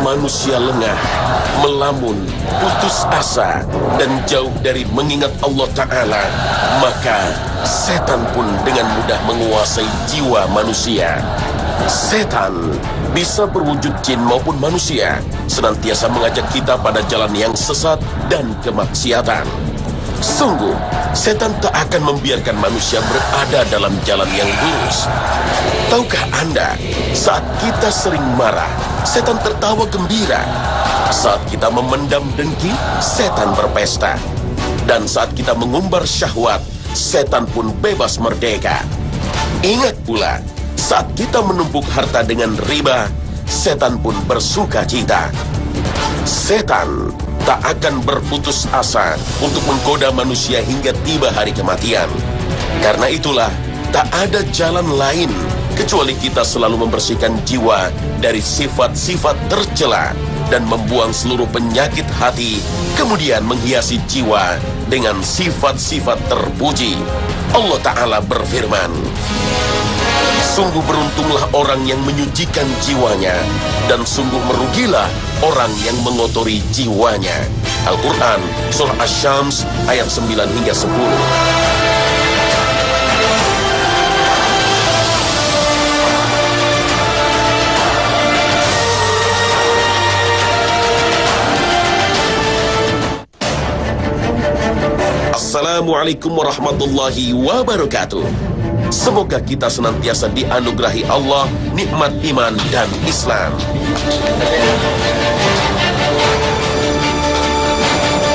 manusia lengah, melamun, putus asa, dan jauh dari mengingat Allah Ta'ala, maka setan pun dengan mudah menguasai jiwa manusia. Setan bisa berwujud jin maupun manusia, senantiasa mengajak kita pada jalan yang sesat dan kemaksiatan. Sungguh, setan tak akan membiarkan manusia berada dalam jalan yang lurus. Tahukah Anda, saat kita sering marah, setan tertawa gembira. Saat kita memendam dengki, setan berpesta. Dan saat kita mengumbar syahwat, setan pun bebas merdeka. Ingat pula, saat kita menumpuk harta dengan riba, setan pun bersuka cita. Setan tak akan berputus asa untuk menggoda manusia hingga tiba hari kematian. Karena itulah, tak ada jalan lain kecuali kita selalu membersihkan jiwa dari sifat-sifat tercela dan membuang seluruh penyakit hati, kemudian menghiasi jiwa dengan sifat-sifat terpuji. Allah Ta'ala berfirman, sungguh beruntunglah orang yang menyucikan jiwanya, dan sungguh merugilah orang yang mengotori jiwanya. Al-Quran, Surah Asy-Syams, ayat 9 hingga 10. Assalamualaikum warahmatullahi wabarakatuh. Semoga kita senantiasa dianugerahi Allah nikmat iman dan Islam.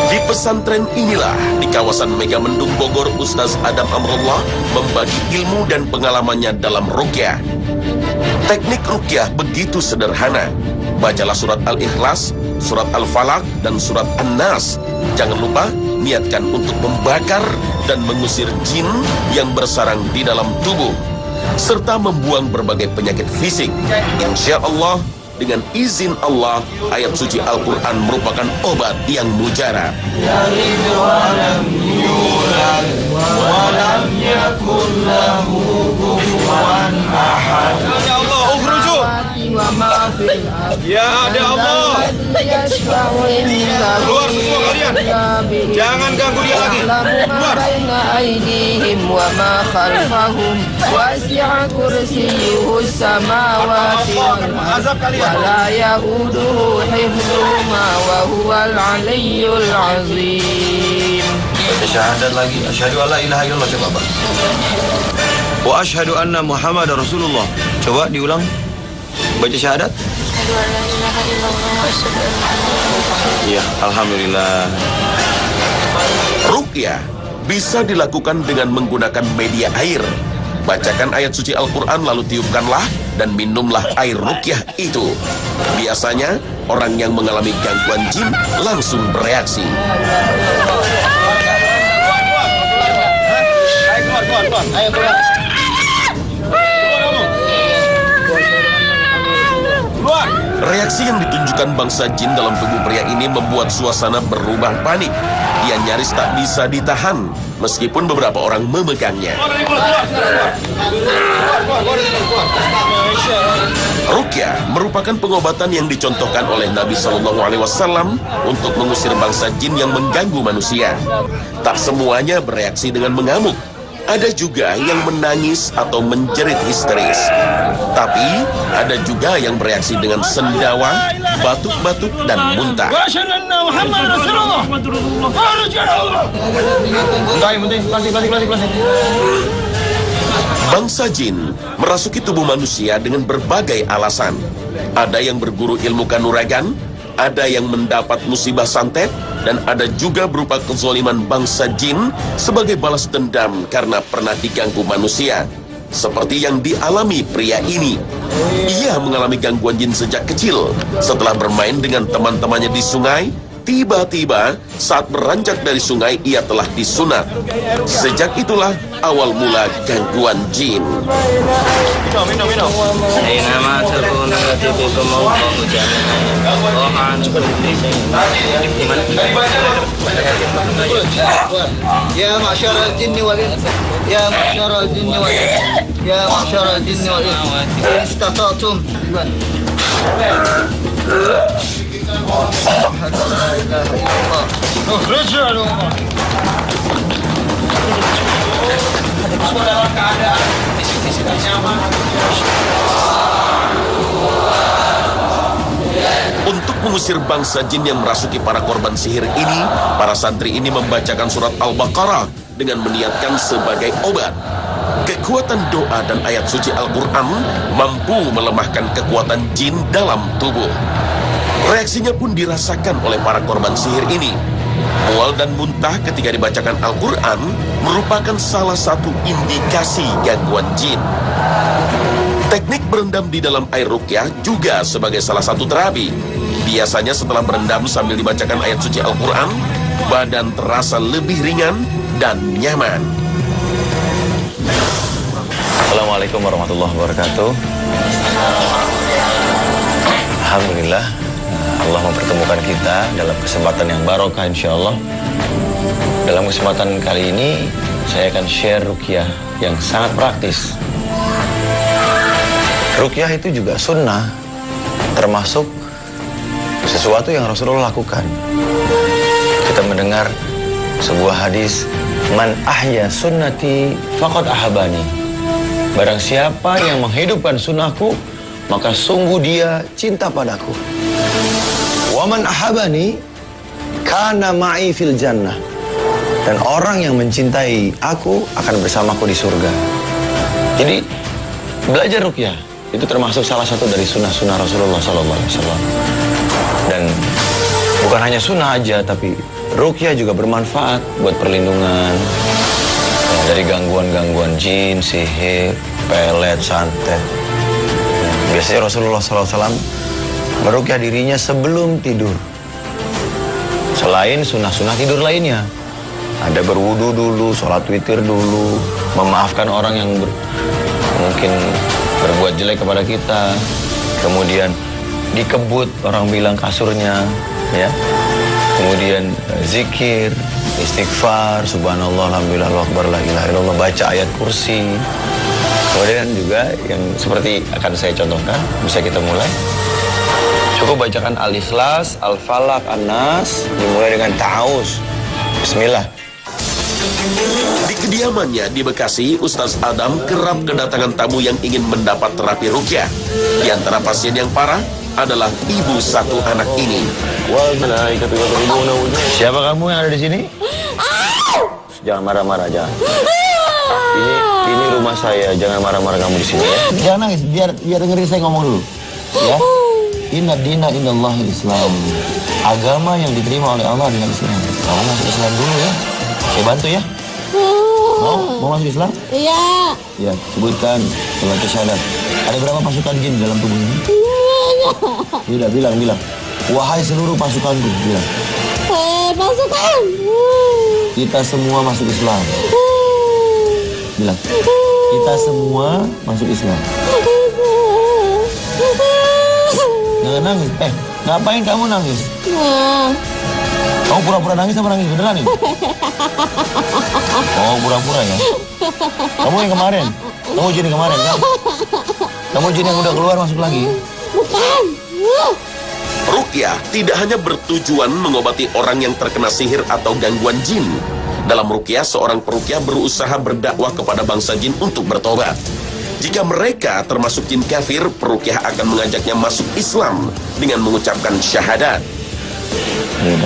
Di pesantren inilah, di kawasan Megamendung Bogor, Ustaz Adam Amrullah membagi ilmu dan pengalamannya dalam ruqyah. Teknik ruqyah begitu sederhana. Bacalah surat Al-Ikhlas, surat Al-Falaq, dan surat An-Nas. Jangan lupa niatkan untuk membakar dan mengusir jin yang bersarang di dalam tubuh, serta membuang berbagai penyakit fisik. Insya Allah, dengan izin Allah, ayat suci Al-Quran merupakan obat yang mujarab. Ya Allah, ukhruju. Ya ada Allah. Keluar semua kalian. Jangan ganggu dia lagi. Keluar. Azab kalian. Syahadat lagi. Asyhadu alla ilaha illallah. Coba Pak. Wa asyhadu anna Muhammad Rasulullah. Coba diulang. Baca syahadat. Asyhadu alla ilaha illallah wa asyhadu anna Muhammadar. Iya, alhamdulillah. Ruqyah bisa dilakukan dengan menggunakan media air. Bacakan ayat suci Al-Quran lalu tiupkanlah dan minumlah air ruqyah itu. Biasanya orang yang mengalami gangguan jin langsung bereaksi. Ayo keluar. Reaksi yang ditunjukkan bangsa jin dalam tubuh pria ini membuat suasana berubah panik. Ia nyaris tak bisa ditahan, meskipun beberapa orang memegangnya. Ruqyah merupakan pengobatan yang dicontohkan oleh Nabi SAW untuk mengusir bangsa jin yang mengganggu manusia. Tak semuanya bereaksi dengan mengamuk. Ada juga yang menangis atau menjerit histeris. Tapi ada juga yang bereaksi dengan sendawa, batuk-batuk, dan muntah. Bangsa jin merasuki tubuh manusia dengan berbagai alasan. Ada yang berguru ilmu kanuragan, ada yang mendapat musibah santet, dan ada juga berupa kezaliman bangsa jin sebagai balas dendam karena pernah diganggu manusia. Seperti yang dialami pria ini. Ia mengalami gangguan jin sejak kecil. Setelah bermain dengan teman-temannya di sungai, tiba-tiba saat beranjak dari sungai ia telah disunat. Sejak itulah awal mula gangguan jin. Minum. Ya masyarakat jinni wal ins. Ya masyarakat jinni wal ins. Ya masyarakat jinni wal ins. Istata'tum. Untuk mengusir bangsa jin yang merasuki para korban sihir ini, para santri ini membacakan surat Al-Baqarah dengan meniatkan sebagai obat. Kekuatan doa dan ayat suci Al-Quran mampu melemahkan kekuatan jin dalam tubuh. Reaksinya pun dirasakan oleh para korban sihir ini. Mual dan muntah ketika dibacakan Al-Quran merupakan salah satu indikasi gangguan jin. Teknik berendam di dalam air ruqyah juga sebagai salah satu terapi. Biasanya setelah berendam sambil dibacakan ayat suci Al-Quran, badan terasa lebih ringan dan nyaman. Assalamualaikum warahmatullahi wabarakatuh. Alhamdulillah, Allah mempertemukan kita dalam kesempatan yang barokah insyaallah. Dalam kesempatan kali ini, saya akan share ruqyah yang sangat praktis. Ruqyah itu juga sunnah, termasuk sesuatu yang Rasulullah lakukan. Kita mendengar sebuah hadis, "Man ahya sunnati faqad ahabani." Barang siapa yang menghidupkan sunnahku, maka sungguh dia cinta padaku. "Wa man ahabani kana ma'i fil jannah." Dan orang yang mencintai aku akan bersamaku di surga. Jadi belajar ruqyah itu termasuk salah satu dari sunnah-sunnah Rasulullah SAW. Dan bukan hanya sunnah aja, tapi ruqyah juga bermanfaat buat perlindungan dari gangguan-gangguan jin, sihir, pelet, santet. Biasanya Rasulullah SAW meruqyah dirinya sebelum tidur. Selain sunnah-sunnah tidur lainnya, ada berwudu dulu, sholat witir dulu, memaafkan orang yang mungkin berbuat jelek kepada kita, kemudian dikebut orang bilang kasurnya, ya, kemudian zikir, istighfar, subhanallah, alhamdulillah, Allahu akbar, la ilaha illallah, baca ayat kursi. Kemudian juga yang seperti akan saya contohkan, bisa kita mulai. Cukup bacakan Al-Ikhlas, Al-Falaq, An-Nas, dimulai dengan ta'awuz. Bismillah. Di kediamannya di Bekasi, Ustaz Adam kerap kedatangan tamu yang ingin mendapat terapi ruqyah. Di antara pasien yang parah adalah ibu satu anak ini. Siapa kamu yang ada di sini? Jangan marah-marah, jangan. Ini rumah saya, jangan marah-marah kamu di sini ya. Jangan nangis, biar dengerin saya ngomong dulu. Ya. Inna dina indallahi Islam. Agama yang diterima oleh Allah adalah Islam. Kamu masuk Islam dulu ya. Saya bantu ya. Mau masuk Islam? Iya. Ya, sebutkan salat syahadat. Ada berapa pasukan jin dalam tubuh ini? Udah bilang. Wahai seluruh pasukanku, bilang. Pasukan. Kita semua masuk Islam. Bilang. Kita semua masuk Islam. Jangan nangis. Ngapain kamu nangis? Kamu pura-pura nangis sama nangis beneran ini? Oh, pura-pura ya? Kamu yang kemarin? Kamu jin yang kemarin kan? Kamu jin yang udah keluar masuk lagi? Bukan. Ruqyah tidak hanya bertujuan mengobati orang yang terkena sihir atau gangguan jin. Dalam ruqyah, seorang peruqyah berusaha berdakwah kepada bangsa jin untuk bertobat. Jika mereka termasuk jin kafir, peruqyah akan mengajaknya masuk Islam dengan mengucapkan syahadat.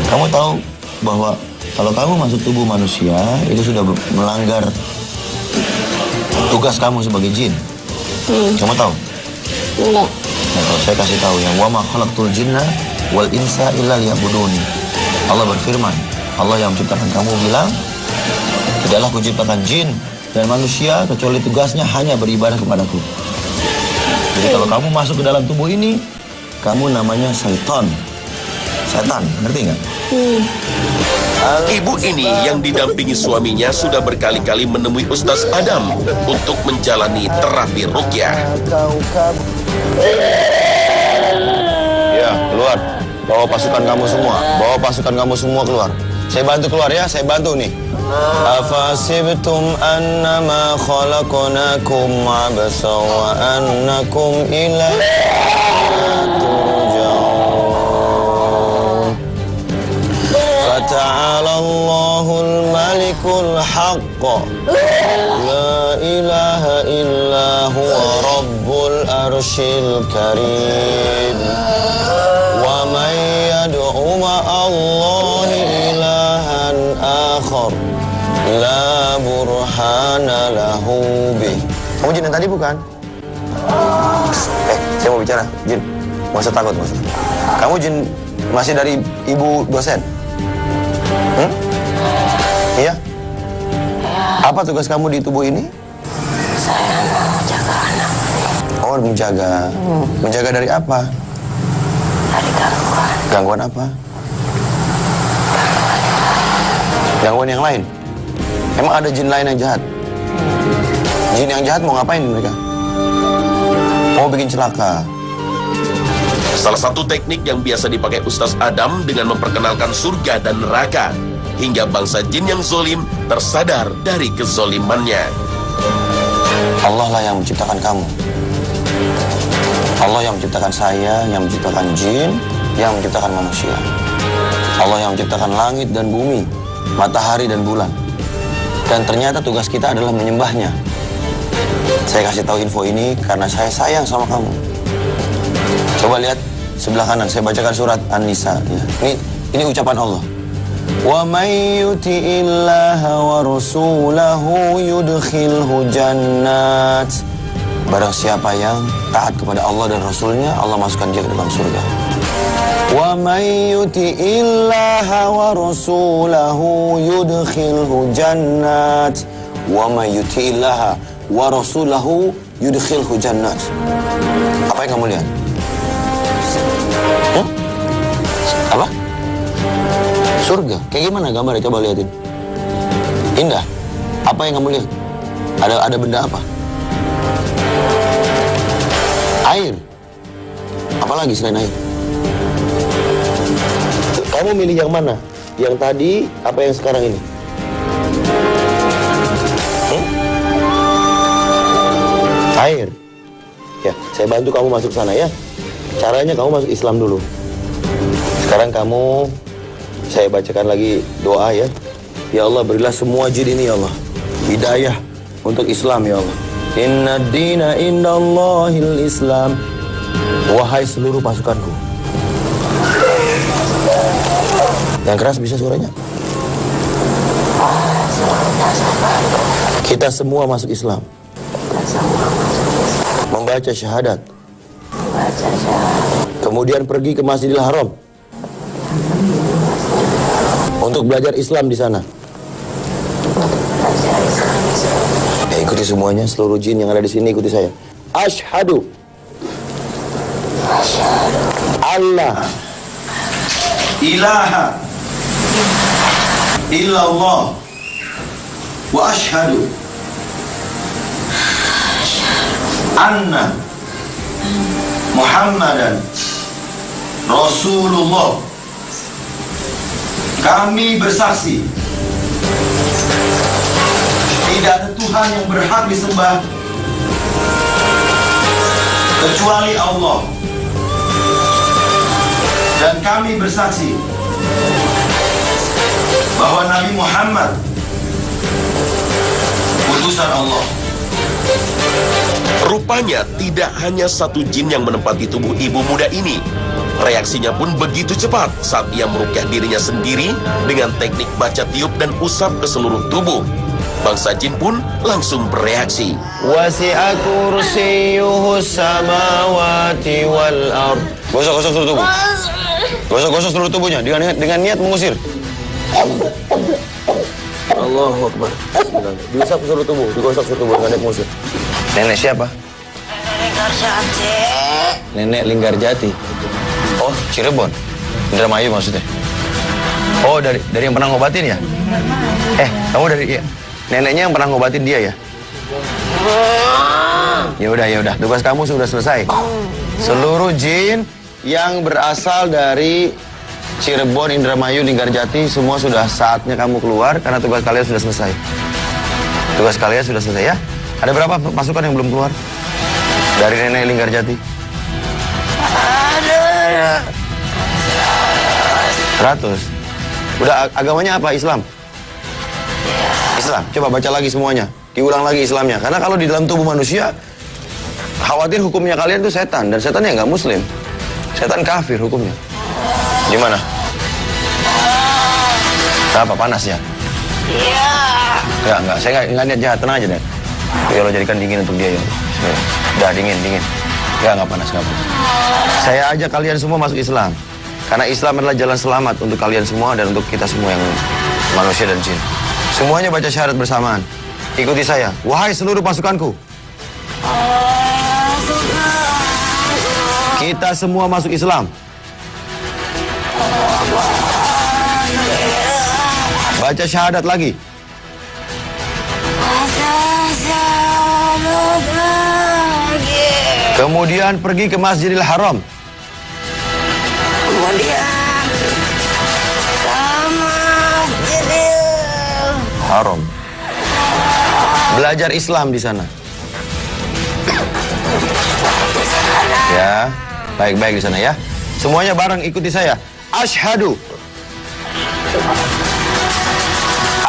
Kamu tahu bahwa kalau kamu masuk tubuh manusia, itu sudah melanggar tugas kamu sebagai jin. Kamu tahu? Enggak. Nah, kalau saya kasih tahu yang wa ma khalaqtul jinna wal insa illa liya'buduni. Allah berfirman, Allah yang menciptakan kamu bilang, tidaklah kuciptakan jin dan manusia kecuali tugasnya hanya beribadah kepadaku. Jadi kalau kamu masuk ke dalam tubuh ini, kamu namanya setan, ngerti nggak? Ibu ini yang didampingi suaminya sudah berkali-kali menemui Ustaz Adam untuk menjalani terapi ruqyah. Ya, keluar. Bawa pasukan kamu semua keluar. Saya bantu keluar ya, saya bantu nih. Afasibtum annama khalaqnakum abasa wa annakum ilaihi turja'un. Allahul malikul haqq. La ilaha illa huwa rabbul arsyil karim. Wa man yad'u ma'allahi ilahan akhar la burhana lahu bih. Kamu Jin yang tadi bukan? Saya mau bicara, Jin. Nggak usah takut, nggak usah. Kamu Jin masih dari ibu dosen? Iya? Apa tugas kamu di tubuh ini? Saya mau jaga anak. Oh, menjaga. Menjaga dari apa? Dari gangguan. Gangguan apa? Gangguan yang lain? Emang ada jin lain yang jahat? Jin yang jahat mau ngapain mereka? Mau bikin celaka. Salah satu teknik yang biasa dipakai Ustaz Adam dengan memperkenalkan surga dan neraka, hingga bangsa jin yang zolim tersadar dari kezolimannya. Allah lah yang menciptakan kamu. Allah yang menciptakan saya, yang menciptakan jin, yang menciptakan manusia. Allah yang menciptakan langit dan bumi, matahari dan bulan. Dan ternyata tugas kita adalah menyembahnya. Saya kasih tahu info ini karena saya sayang sama kamu. Coba lihat sebelah kanan, saya bacakan surat An-Nisa. Ya. Ini ucapan Allah. Wa may yuti'illaha wa rasulahu yudkhilhu jannat. Barang siapa yang taat kepada Allah dan Rasulnya, Allah masukkan dia ke dalam surga. Wa may yuti'illaha wa rasulahu yudkhilhu jannat. Wa may yuti'illaha wa rasulahu yudkhilhu jannat. Apa yang kamu lihat? Apa? Surga. Kayak gimana gambarnya? Coba lihatin. Indah. Apa yang kamu lihat? Ada benda apa? Air. Apalagi selain air? Kamu milih yang mana? Yang tadi apa yang sekarang ini? Air. Ya, saya bantu kamu masuk sana ya. Caranya kamu masuk Islam dulu. Sekarang kamu, saya bacakan lagi doa ya. Ya Allah, berilah semua jin ini ya Allah hidayah untuk Islam ya Allah. Inna dina indallahil Islam. Wahai seluruh pasukanku. Yang keras bisa suaranya? Kita semua masuk Islam. Membaca syahadat. Kemudian pergi ke Masjidil Haram untuk belajar Islam di sana. Ya, ikuti semuanya, seluruh jin yang ada di sini ikuti saya. Asyhadu Allah ilaha illallah wa asyhadu anna Muhammadan Rasulullah. Kami bersaksi tidak ada Tuhan yang berhak disembah kecuali Allah. Dan kami bersaksi bahwa Nabi Muhammad utusan Allah. Rupanya tidak hanya satu jin yang menempati tubuh ibu muda ini. Reaksinya pun begitu cepat saat ia merukyah dirinya sendiri dengan teknik baca tiup dan usap ke seluruh tubuh. Bangsa jin pun langsung bereaksi. Wasi'a kursiyyuhus samawati wal ard. Gosok-gosok seluruh tubuh. Gosok-gosok seluruh tubuhnya dengan niat mengusir. Allahu Akbar. Diusap seluruh tubuh, digosok seluruh tubuh dengan niat mengusir. Nenek siapa? Nenek Linggarjati. Nenek Linggarjati. Oh, Cirebon. Indramayu maksudnya. Oh, dari yang pernah ngobatin ya? Kamu dari ya, neneknya yang pernah ngobatin dia ya? Ya udah. Tugas kamu sudah selesai. Seluruh jin yang berasal dari Cirebon, Indramayu, Linggarjati, semua sudah saatnya kamu keluar karena tugas kalian sudah selesai. Tugas kalian sudah selesai ya? Ada berapa pasukan yang belum keluar? Dari nenek Linggarjati? Ada. 100. Udah agamanya apa? Islam? Islam. Coba baca lagi semuanya. Diulang lagi Islamnya. Karena kalau di dalam tubuh manusia, khawatir hukumnya kalian itu setan. Dan setan ya nggak muslim. Setan kafir hukumnya. Gimana? Apa panasnya? Iya. Enggak. Saya nggak niat jahat. Tenang aja deh. Ya Allah jadikan dingin untuk dia ya. Udah dingin. Nggak panas. Saya ajak kalian semua masuk Islam. Karena Islam adalah jalan selamat untuk kalian semua dan untuk kita semua yang manusia dan jin. Semuanya baca syahadat bersamaan. Ikuti saya. Wahai seluruh pasukanku. Kita semua masuk Islam. Baca syahadat lagi. Kemudian pergi ke Masjidil Haram. Haram. Belajar Islam di sana. Ya, baik-baik di sana ya. Semuanya bareng ikuti saya. Asyhadu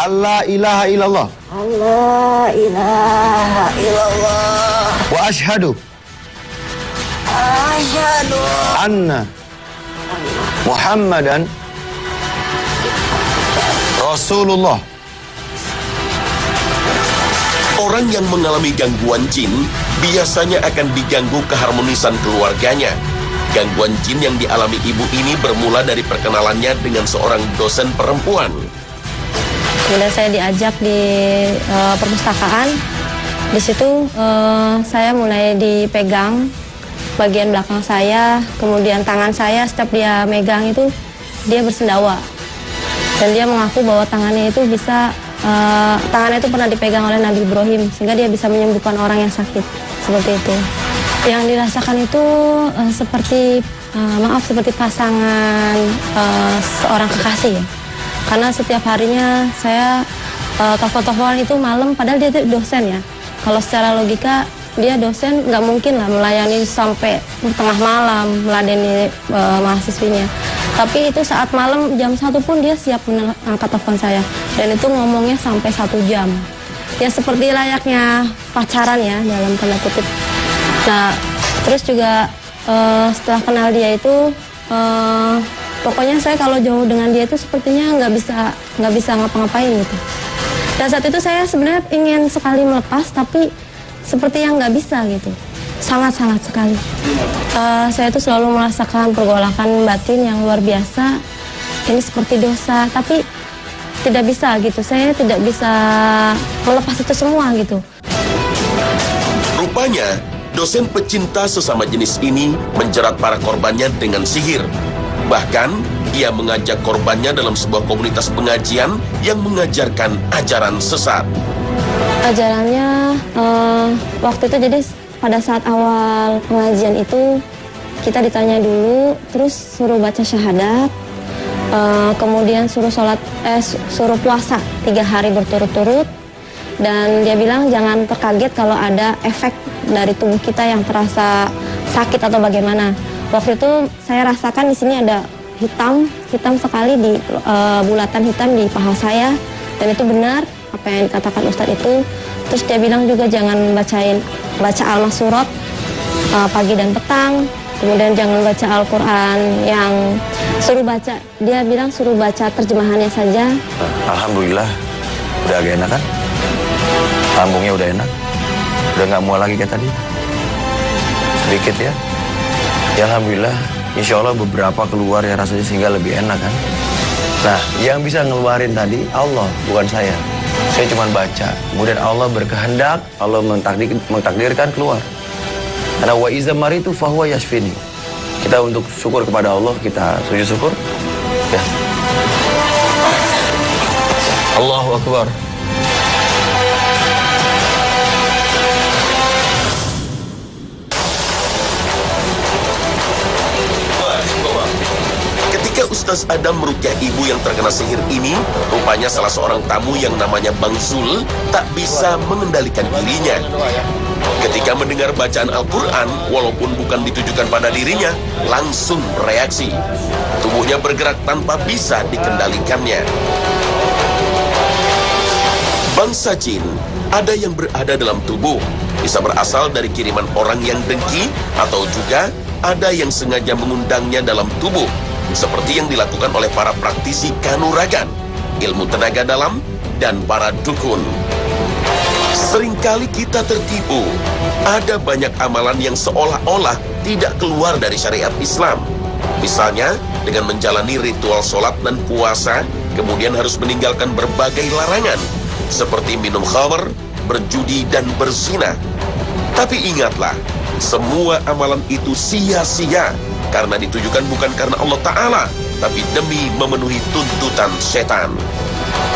alla ilaha illallah. Allah ilaha illallah. Wa asyhadu anna Muhammadan Rasulullah. Orang yang mengalami gangguan jin biasanya akan diganggu keharmonisan keluarganya. Gangguan jin yang dialami ibu ini bermula dari perkenalannya dengan seorang dosen perempuan. Kemudian saya diajak di perpustakaan. Di situ saya mulai dipegang bagian belakang saya, kemudian tangan saya setiap dia megang itu dia bersendawa. Dan dia mengaku bahwa tangannya itu bisa tangannya itu pernah dipegang oleh Nabi Ibrahim sehingga dia bisa menyembuhkan orang yang sakit seperti itu. Yang dirasakan itu seperti seperti pasangan seorang kekasih ya. Karena setiap harinya saya telepon-teleponan itu malam, padahal dia itu dosen ya. Kalau secara logika dia dosen nggak mungkin lah melayani sampai tengah malam meladeni mahasiswinya. Tapi itu saat malam jam 1 pun dia siap mengangkat telepon saya. Dan itu ngomongnya sampai 1 jam. Ya seperti layaknya pacaran ya dalam tanda kutip. Nah terus juga setelah kenal dia itu pokoknya saya kalau jauh dengan dia itu sepertinya nggak bisa ngapa-ngapain gitu. Dan saat itu saya sebenarnya ingin sekali melepas tapi seperti yang nggak bisa gitu. Sangat-sangat sekali. Saya itu selalu merasakan pergolakan batin yang luar biasa. Ini seperti dosa, tapi tidak bisa gitu. Saya tidak bisa melepas itu semua gitu. Rupanya, dosen pecinta sesama jenis ini menjerat para korbannya dengan sihir. Bahkan, ia mengajak korbannya dalam sebuah komunitas pengajian yang mengajarkan ajaran sesat. Ajarannya waktu itu jadi pada saat awal pengajian itu kita ditanya dulu, terus suruh baca syahadat, kemudian suruh suruh puasa 3 hari berturut-turut, dan dia bilang jangan terkaget kalau ada efek dari tubuh kita yang terasa sakit atau bagaimana. Waktu itu saya rasakan di sini ada hitam sekali di bulatan hitam di paha saya, dan itu benar apa yang dikatakan Ustadz itu. Terus dia bilang juga jangan baca al-masurat pagi dan petang. Kemudian jangan baca Al-Quran yang suruh baca. Dia bilang suruh baca terjemahannya saja. Alhamdulillah, udah agak enak kan? Lambungnya udah enak. Udah nggak mual lagi kayak tadi. Sedikit ya. Ya Alhamdulillah, insya Allah beberapa keluar ya rasanya sehingga lebih enak kan. Nah, yang bisa ngeluarin tadi Allah, bukan saya. Saya cuma baca, kemudian Allah berkehendak, Allah mentakdirkan keluar. Karena wa iza maritu fahuwa yashfini. Kita untuk syukur kepada Allah, kita sujud syukur. Ya. Allahu Akbar. Ketika Ustaz Adam merukyah ibu yang terkena sihir ini, rupanya salah seorang tamu yang namanya Bang Zul tak bisa mengendalikan dirinya. Ketika Jika mendengar bacaan Al-Quran, walaupun bukan ditujukan pada dirinya, langsung bereaksi. Tubuhnya bergerak tanpa bisa dikendalikannya. Bangsa jin, ada yang berada dalam tubuh, bisa berasal dari kiriman orang yang dengki, atau juga ada yang sengaja mengundangnya dalam tubuh, seperti yang dilakukan oleh para praktisi kanuragan, ilmu tenaga dalam, dan para dukun. Seringkali kita tertipu. Ada banyak amalan yang seolah-olah tidak keluar dari syariat Islam. Misalnya, dengan menjalani ritual sholat dan puasa, kemudian harus meninggalkan berbagai larangan, seperti minum khamr, berjudi, dan berzina. Tapi ingatlah, semua amalan itu sia-sia, karena ditujukan bukan karena Allah Ta'ala, tapi demi memenuhi tuntutan setan.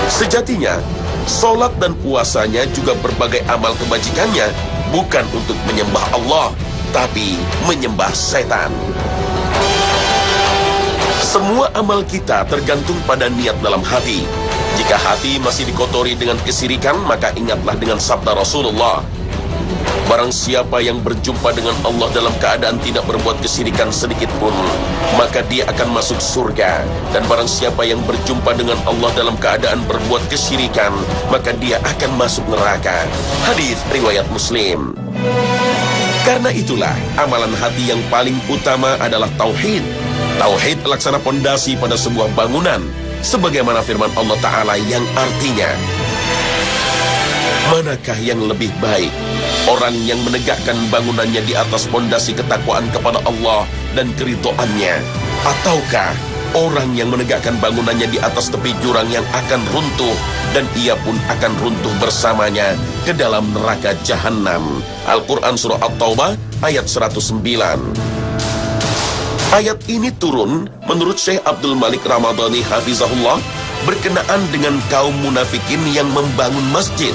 Sejatinya, sholat dan puasanya juga berbagai amal kebajikannya bukan untuk menyembah Allah, tapi menyembah setan. Semua amal kita tergantung pada niat dalam hati. Jika hati masih dikotori dengan kesirikan, maka ingatlah dengan sabda Rasulullah, barang siapa yang berjumpa dengan Allah dalam keadaan tidak berbuat kesirikan sedikit pun, maka dia akan masuk surga. Dan barang siapa yang berjumpa dengan Allah dalam keadaan berbuat kesyirikan, maka dia akan masuk neraka. Hadis riwayat Muslim. Karena itulah, amalan hati yang paling utama adalah tauhid. Tauhid laksana pondasi pada sebuah bangunan, sebagaimana firman Allah Ta'ala yang artinya, manakah yang lebih baik? Orang yang menegakkan bangunannya di atas pondasi ketakwaan kepada Allah dan keridhoannya, ataukah orang yang menegakkan bangunannya di atas tepi jurang yang akan runtuh dan ia pun akan runtuh bersamanya ke dalam neraka jahanam. Al-Quran Surah At-Taubah ayat 109. Ayat ini turun menurut Syekh Abdul Malik Ramadhani Hafizahullah berkenaan dengan kaum munafikin yang membangun masjid,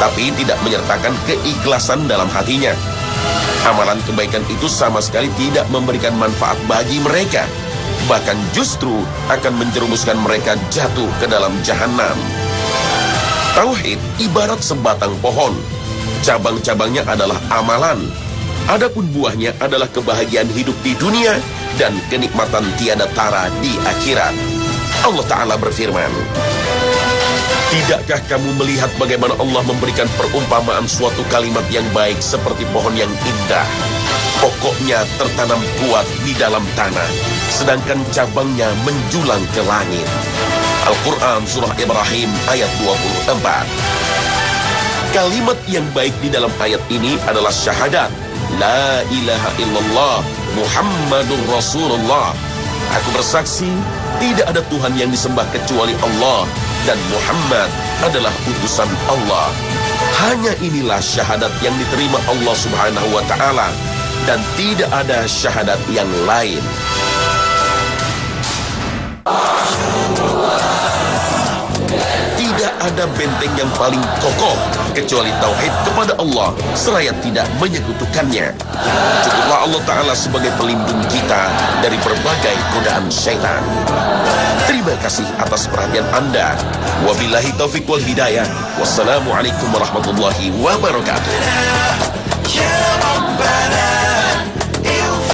tapi tidak menyertakan keikhlasan dalam hatinya. Amalan kebaikan itu sama sekali tidak memberikan manfaat bagi mereka, bahkan justru akan menjerumuskan mereka jatuh ke dalam jahanam. Tauhid ibarat sebatang pohon, cabang-cabangnya adalah amalan, adapun buahnya adalah kebahagiaan hidup di dunia dan kenikmatan tiada tara di akhirat. Allah Ta'ala berfirman, tidakkah kamu melihat bagaimana Allah memberikan perumpamaan suatu kalimat yang baik seperti pohon yang indah? Pokoknya tertanam kuat di dalam tanah, sedangkan cabangnya menjulang ke langit. Al-Quran Surah Ibrahim ayat 24. Kalimat yang baik di dalam ayat ini adalah syahadat, La ilaha illallah Muhammadur Rasulullah. Aku bersaksi, tidak ada Tuhan yang disembah kecuali Allah, dan Muhammad adalah utusan Allah. Hanya inilah syahadat yang diterima Allah Subhanahu wa Ta'ala, dan tidak ada syahadat yang lain. Tidak ada benteng yang paling kokoh kecuali tauhid kepada Allah seraya tidak menyekutukannya. Cukuplah Allah Ta'ala sebagai pelindung kita dari berbagai godaan syaitan. Terima kasih atas perhatian Anda. Wabillahi taufiq wal hidayah. Wassalamualaikum warahmatullahi wabarakatuh.